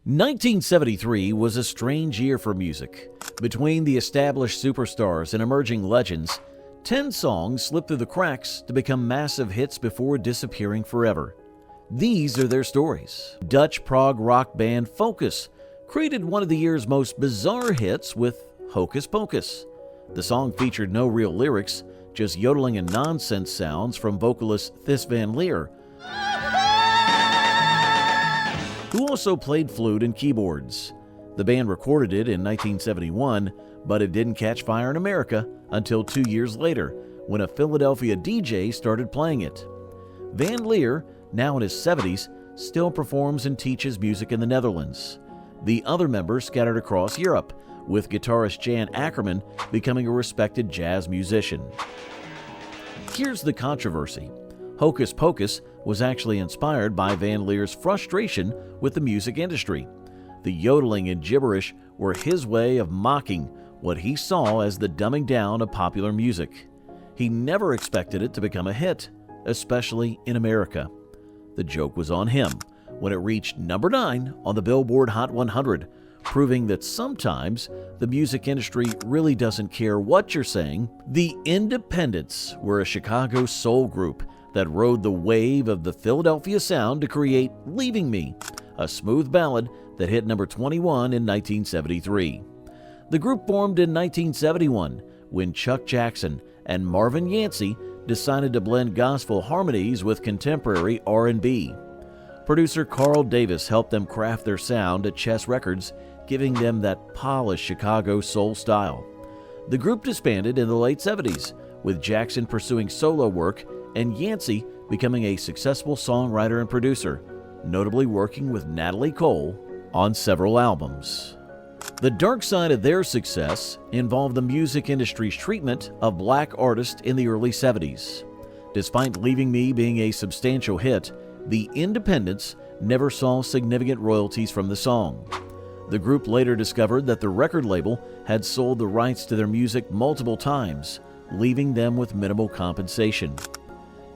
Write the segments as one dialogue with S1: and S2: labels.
S1: 1973 was a strange year for music. Between the established superstars and emerging legends, 10 songs slipped through the cracks to become massive hits before disappearing forever. These are their stories. Dutch prog rock band Focus created one of the year's most bizarre hits with Hocus Pocus. The song featured no real lyrics, just yodeling and nonsense sounds from vocalist This Van Leer, who also played flute and keyboards. The band recorded it in 1971, but it didn't catch fire in America until 2 years later, when a Philadelphia DJ started playing it. Van Leer, now in his 70s, still performs and teaches music in the Netherlands. The other members scattered across Europe, with guitarist Jan Akkerman becoming a respected jazz musician. Here's the controversy. Hocus Pocus was actually inspired by Van Leer's frustration with the music industry. The yodeling and gibberish were his way of mocking what he saw as the dumbing down of popular music. He never expected it to become a hit, especially in America. The joke was on him when it reached number 9 on the Billboard Hot 100, proving that sometimes the music industry really doesn't care what you're saying. The Independents were a Chicago soul group that rode the wave of the Philadelphia sound to create Leaving Me, a smooth ballad that hit number 21 in 1973. The group formed in 1971 when Chuck Jackson and Marvin Yancey decided to blend gospel harmonies with contemporary R&B. Producer Carl Davis helped them craft their sound at Chess Records, giving them that polished Chicago soul style. The group disbanded in the late 70s, with Jackson pursuing solo work and Yancey becoming a successful songwriter and producer, notably working with Natalie Cole on several albums. The dark side of their success involved the music industry's treatment of black artists in the early 70s. Despite Leaving Me being a substantial hit, the Independents never saw significant royalties from the song. The group later discovered that the record label had sold the rights to their music multiple times, leaving them with minimal compensation.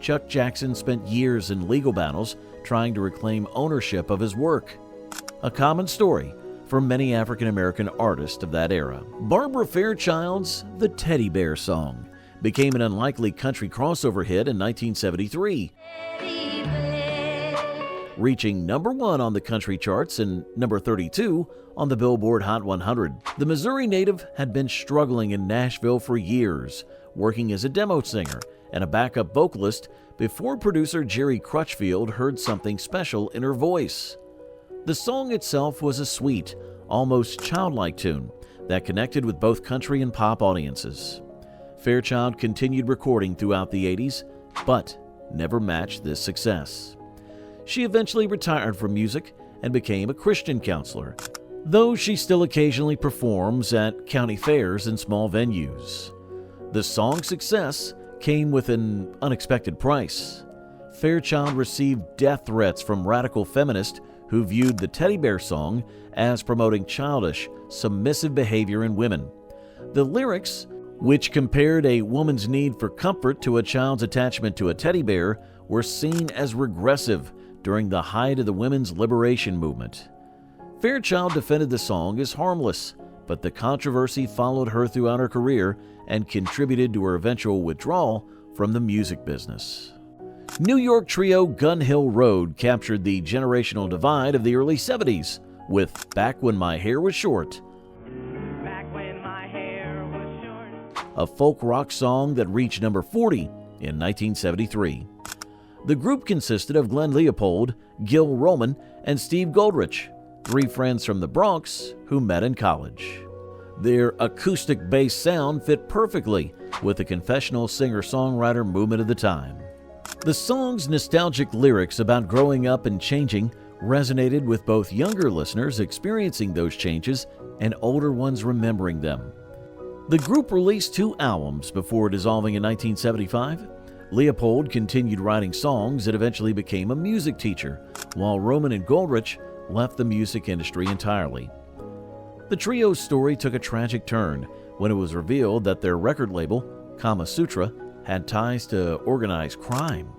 S1: Chuck Jackson spent years in legal battles trying to reclaim ownership of his work. A common story for many African American artists of that era. Barbara Fairchild's The Teddy Bear Song became an unlikely country crossover hit in 1973, reaching number 1 on the country charts and number 32 on the Billboard Hot 100. The Missouri native had been struggling in Nashville for years, working as a demo singer and a backup vocalist before producer Jerry Crutchfield heard something special in her voice. The song itself was a sweet, almost childlike tune that connected with both country and pop audiences. Fairchild continued recording throughout the 80s, but never matched this success. She eventually retired from music and became a Christian counselor, though she still occasionally performs at county fairs and small venues. The song's success came with an unexpected price. Fairchild received death threats from radical feminists who viewed the Teddy Bear Song as promoting childish, submissive behavior in women. The lyrics, which compared a woman's need for comfort to a child's attachment to a teddy bear, were seen as regressive during the height of the women's liberation movement. Fairchild defended the song as harmless, but the controversy followed her throughout her career and contributed to her eventual withdrawal from the music business. New York trio Gunhill Road captured the generational divide of the early 70s with Back When My Hair Was Short, a folk rock song that reached number 40 in 1973. The group consisted of Glenn Leopold, Gil Roman, and Steve Goldrich, 3 friends from the Bronx who met in college. Their acoustic bass sound fit perfectly with the confessional singer-songwriter movement of the time. The song's nostalgic lyrics about growing up and changing resonated with both younger listeners experiencing those changes and older ones remembering them. The group released 2 albums before dissolving in 1975. Leopold continued writing songs and eventually became a music teacher, while Roman and Goldrich left the music industry entirely. The trio's story took a tragic turn when it was revealed that their record label, Kama Sutra, had ties to organized crime.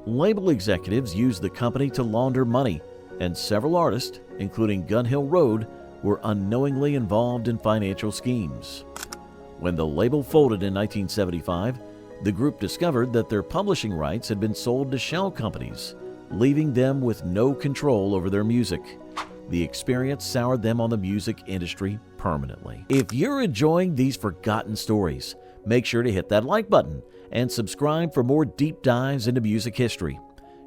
S1: Label executives used the company to launder money and several artists, including Gunhill Road, were unknowingly involved in financial schemes. When the label folded in 1975, the group discovered that their publishing rights had been sold to shell companies, leaving them with no control over their music. The experience soured them on the music industry permanently. If you're enjoying these forgotten stories, make sure to hit that like button and subscribe for more deep dives into music history.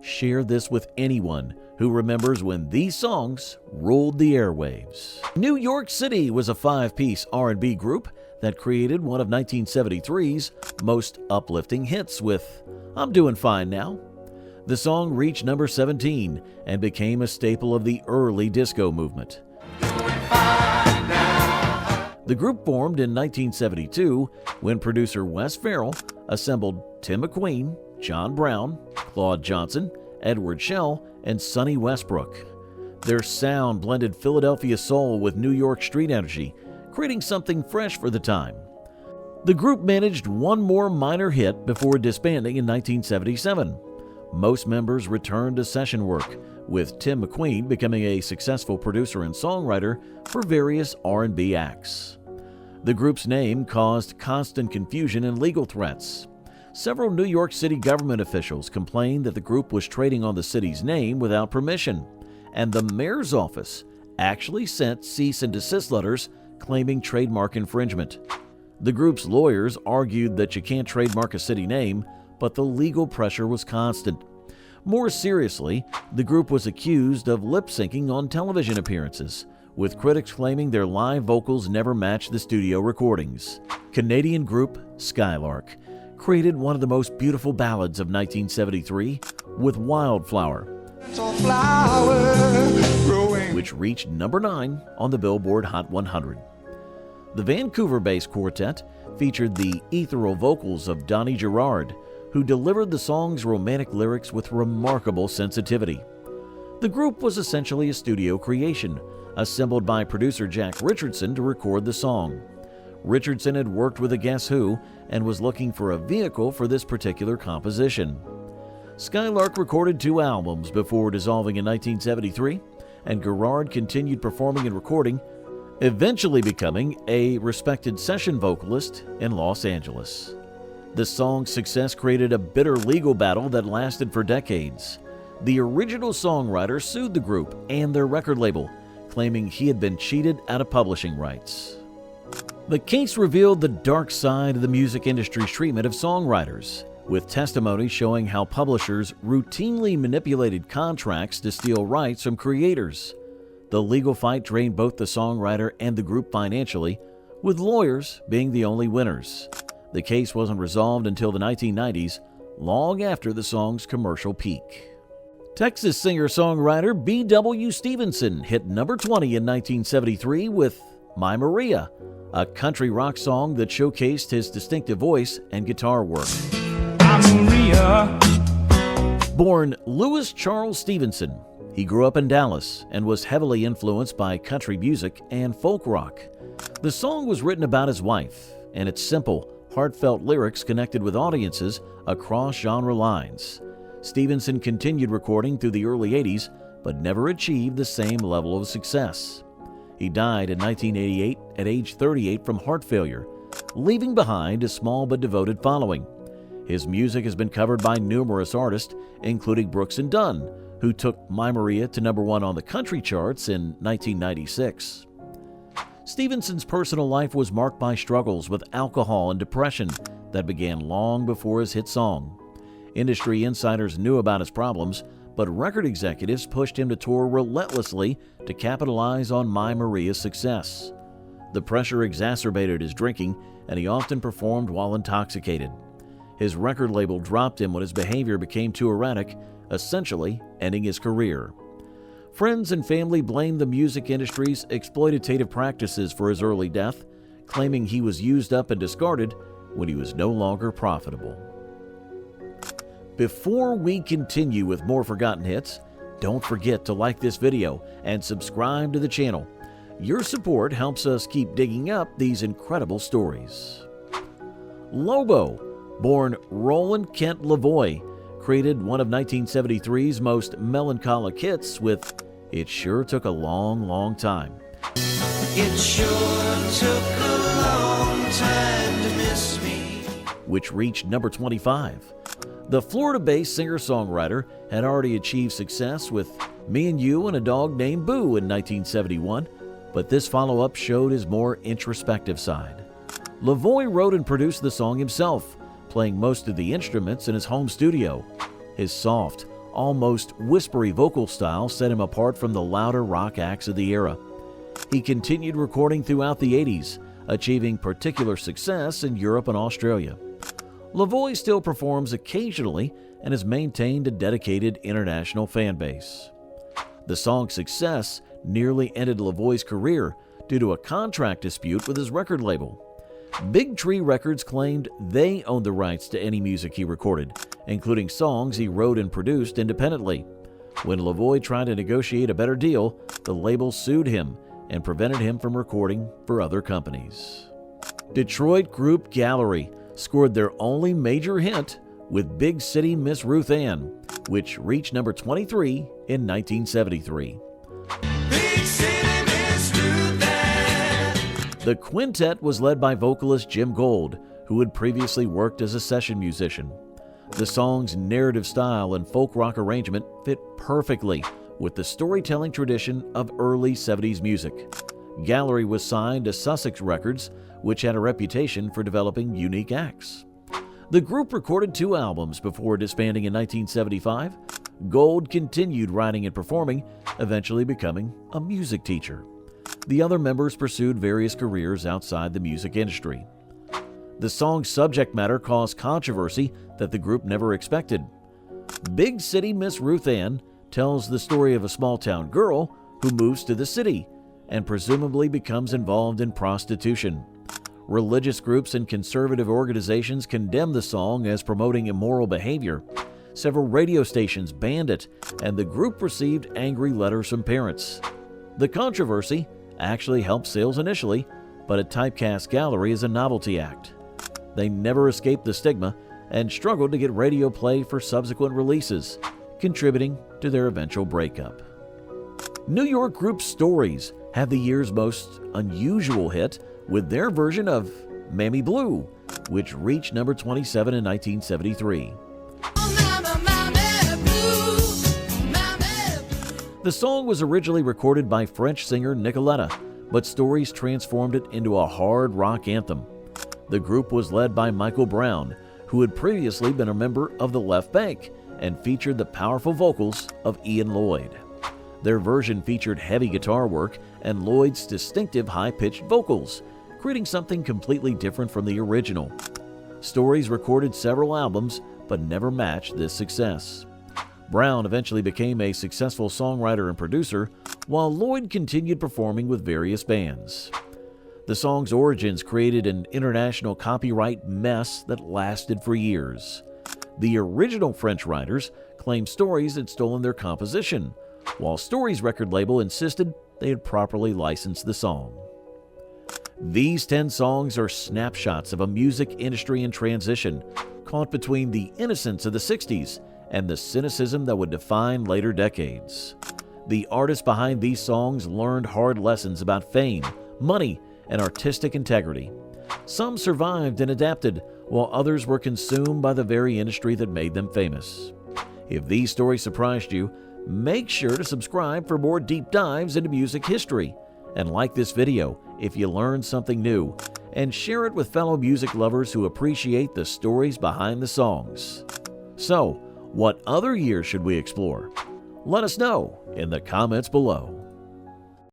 S1: Share this with anyone who remembers when these songs ruled the airwaves. New York City was a 5-piece R&B group that created one of 1973's most uplifting hits with "I'm Doing Fine Now." The song reached number 17 and became a staple of the early disco movement. The group formed in 1972 when producer Wes Farrell assembled Tim McQueen, John Brown, Claude Johnson, Edward Shell, and Sonny Westbrook. Their sound blended Philadelphia soul with New York street energy, creating something fresh for the time. The group managed one more minor hit before disbanding in 1977. Most members returned to session work, with Tim McQueen becoming a successful producer and songwriter for various R&B acts. The group's name caused constant confusion and legal threats. Several New York City government officials complained that the group was trading on the city's name without permission, and the mayor's office actually sent cease and desist letters claiming trademark infringement. The group's lawyers argued that you can't trademark a city name, but the legal pressure was constant. More seriously, the group was accused of lip-syncing on television appearances, with critics claiming their live vocals never matched the studio recordings. Canadian group Skylark created one of the most beautiful ballads of 1973 with "Wildflower," which reached number 9 on the Billboard Hot 100. The Vancouver-based quartet featured the ethereal vocals of Donnie Gerard, who delivered the song's romantic lyrics with remarkable sensitivity. The group was essentially a studio creation, assembled by producer Jack Richardson to record the song. Richardson had worked with a Guess Who and was looking for a vehicle for this particular composition. Skylark recorded 2 albums before dissolving in 1973, and Gerard continued performing and recording, eventually becoming a respected session vocalist in Los Angeles. The song's success created a bitter legal battle that lasted for decades. The original songwriter sued the group and their record label, claiming he had been cheated out of publishing rights. The case revealed the dark side of the music industry's treatment of songwriters, with testimony showing how publishers routinely manipulated contracts to steal rights from creators. The legal fight drained both the songwriter and the group financially, with lawyers being the only winners. The case wasn't resolved until the 1990s, long after the song's commercial peak. Texas singer-songwriter B.W. Stevenson hit number 20 in 1973 with "My Maria," a country rock song that showcased his distinctive voice and guitar work. Maria. Born Louis Charles Stevenson, he grew up in Dallas and was heavily influenced by country music and folk rock. The song was written about his wife, and its simple, heartfelt lyrics connected with audiences across genre lines. Stevenson continued recording through the early 80s, but never achieved the same level of success. He died in 1988 at age 38 from heart failure, leaving behind a small but devoted following. His music has been covered by numerous artists, including Brooks and Dunn, who took "My Maria" to number 1 on the country charts in 1996. Stevenson's personal life was marked by struggles with alcohol and depression that began long before his hit song. Industry insiders knew about his problems, but record executives pushed him to tour relentlessly to capitalize on "My Maria's" success. The pressure exacerbated his drinking, and he often performed while intoxicated. His record label dropped him when his behavior became too erratic, essentially ending his career. Friends and family blamed the music industry's exploitative practices for his early death, claiming he was used up and discarded when he was no longer profitable. Before we continue with more forgotten hits, don't forget to like this video and subscribe to the channel. Your support helps us keep digging up these incredible stories. Lobo, born Roland Kent Lavoie, created one of 1973's most melancholic hits with It Sure Took a Long Time.
S2: It sure took a long time to miss me,
S1: which reached number 25. The Florida-based singer-songwriter had already achieved success with Me and You and a Dog Named Boo in 1971, but this follow-up showed his more introspective side. Lavoie wrote and produced the song himself, playing most of the instruments in his home studio. His soft, almost whispery vocal style set him apart from the louder rock acts of the era. He continued recording throughout the 80s, achieving particular success in Europe and Australia. Lavoie still performs occasionally and has maintained a dedicated international fan base. The song's success nearly ended Lavoie's career due to a contract dispute with his record label. Big Tree Records claimed they owned the rights to any music he recorded, including songs he wrote and produced independently. When Lavoie tried to negotiate a better deal, the label sued him and prevented him from recording for other companies. Detroit group Gallery scored their only major hit with Big City Miss Ruth Ann, which reached number 23 in 1973.
S2: Big City Miss Ruth Ann.
S1: The quintet was led by vocalist Jim Gold, who had previously worked as a session musician. The song's narrative style and folk rock arrangement fit perfectly with the storytelling tradition of early 70s music. Gallery was signed to Sussex Records, which had a reputation for developing unique acts. The group recorded 2 albums before disbanding in 1975. Gold continued writing and performing, eventually becoming a music teacher. The other members pursued various careers outside the music industry. The song's subject matter caused controversy that the group never expected. Big City Miss Ruth Ann tells the story of a small-town girl who moves to the city and presumably becomes involved in prostitution. Religious groups and conservative organizations condemned the song as promoting immoral behavior. Several radio stations banned it, and the group received angry letters from parents. The controversy actually helped sales initially, but it typecast Gallery as a novelty act. They never escaped the stigma and struggled to get radio play for subsequent releases, contributing to their eventual breakup. New York group Stories had the year's most unusual hit with their version of Mammy Blue, which reached number 27 in 1973. The song was originally recorded by French singer Nicoletta, but Stories transformed it into a hard rock anthem. The group was led by Michael Brown, who had previously been a member of the Left Bank and featured the powerful vocals of Ian Lloyd. Their version featured heavy guitar work and Lloyd's distinctive high-pitched vocals, creating something completely different from the original. Stories recorded several albums, but never matched this success. Brown eventually became a successful songwriter and producer, while Lloyd continued performing with various bands. The song's origins created an international copyright mess that lasted for years. The original French writers claimed Stories had stolen their composition, while Stories' record label insisted they had properly licensed the song. These 10 songs are snapshots of a music industry in transition, caught between the innocence of the 60s and the cynicism that would define later decades. The artists behind these songs learned hard lessons about fame, money, and artistic integrity. Some survived and adapted, while others were consumed by the very industry that made them famous. If these stories surprised you, make sure to subscribe for more deep dives into music history, and like this video if you learned something new, and share it with fellow music lovers who appreciate the stories behind the songs. So, what other years should we explore? Let us know in the comments below.